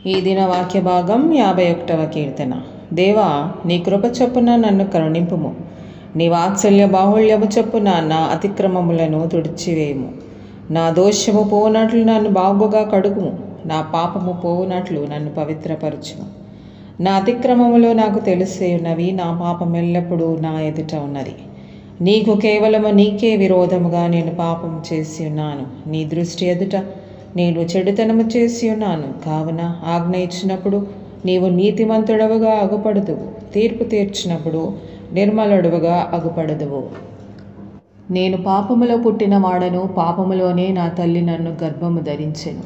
ఈ దిన వాక్య భాగం 51వ కీర్తన. దేవా, నీ కృప చొప్పున నన్ను కరుణింపుము. నీ వాత్సల్య బాహుళ్యము చొప్పున నా అతిక్రమములను తుడిచివేయుము. నా దోషము పోవునట్లు నన్ను బాగుగా కడుగుము. నా పాపము పోవునట్లు నన్ను పవిత్రపరచుము. నా అతిక్రమములు నాకు తెలిసే ఉన్నవి, నా పాపం ఎల్లప్పుడూ నా ఎదుట ఉన్నది. కేవలము నీకే విరోధముగా నేను పాపం చేసి ఉన్నాను. నీ దృష్టి ఎదుట నేను చెడుతనము చేసి ఉన్నాను. కావున ఆజ్ఞ ఇచ్చినప్పుడు నీవు నీతిమంతుడవుగా అగుపడదువు. తీర్పు తీర్చినప్పుడు నిర్మలుడవుగా అగుపడదువు. నేను పాపములో పుట్టిన వాడను, పాపములోనే నా తల్లి నన్ను గర్భము ధరించెను.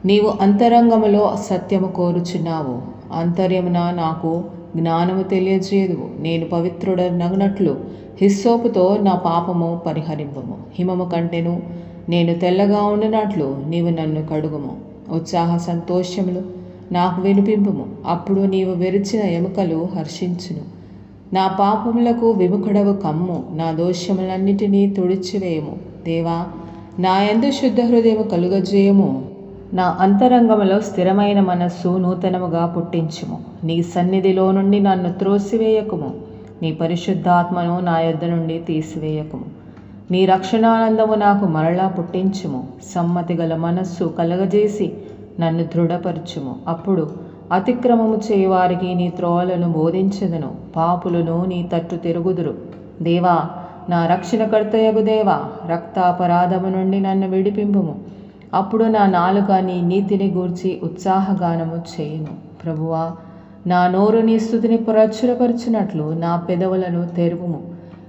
నీవు అంతరంగములో సత్యము కోరుచున్నావు, అంతర్యమున నాకు జ్ఞానము తెలియజేయుదువు. నేను పవిత్రుడనగునట్లు హిస్సోపుతో నా పాపము పరిహరింపుము. హిమము కంటెను నేను తెల్లగా ఉండినట్లు నీవు నన్ను కడుగుము. ఉత్సాహ సంతోషములు నాకు వినిపింపుము. అప్పుడు నీవు విరిచిన ఎముకలు హర్షించును. నా పాపములకు విముఖుడవు కమ్ము. నా దోషములన్నిటినీ తుడిచివేయము. దేవా, నా యందు శుద్ధ హృదయము కలుగజేయము. నా అంతరంగములో స్థిరమైన మనస్సు నూతనముగా పుట్టించుము. నీ సన్నిధిలో నుండి నన్ను త్రోసివేయకుము. నీ పరిశుద్ధాత్మను నా యొద్ద నుండి తీసివేయకుము. నీ రక్షణానందము నాకు మరలా పుట్టించుము. సమ్మతి గల మనస్సు కలగజేసి నన్ను దృఢపరచుము. అప్పుడు అతిక్రమము చేయువారికి నీ త్రోవలను బోధించెదను. పాపులను నీ తట్టు తిరుగుదురు. దేవా, నా రక్షణకర్తయగు దేవా, రక్తాపరాధము నుండి నన్ను విడిపింపుము. అప్పుడు నా నాలుక నీ నీతిని గూర్చి ఉత్సాహగానము చేయును. ప్రభువా, నా నోరు నీ స్తుతిని ప్రచురపరచునట్లు నా పెదవులను తెరువుము.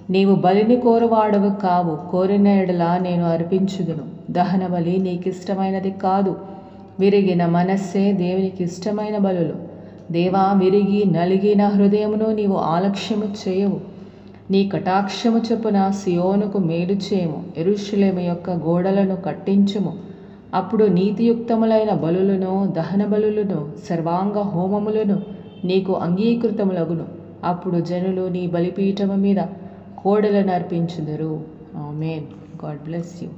నీవు బలిని కోరువాడవు కావు. కోరిన ఎడల నేను అర్పించుదును. దహన బలి నీకిష్టమైనది కాదు. విరిగిన మనస్సే దేవునికి ఇష్టమైన బలులు. దేవా, విరిగి నలిగిన హృదయమును నీవు ఆలక్ష్యము చేయవు. నీ కటాక్షము చొప్పున సియోనుకు మేలు చేయము. యెరూషలేము యొక్క గోడలను కట్టించుము. అప్పుడు నీతియుక్తములైన బలులను, దహన బలులను, సర్వాంగ హోమములను నీకు అంగీకృతములగును. అప్పుడు జనులు నీ బలిపీఠము మీద కోడలను అర్పించుదురు. ఆమేన్. God bless you.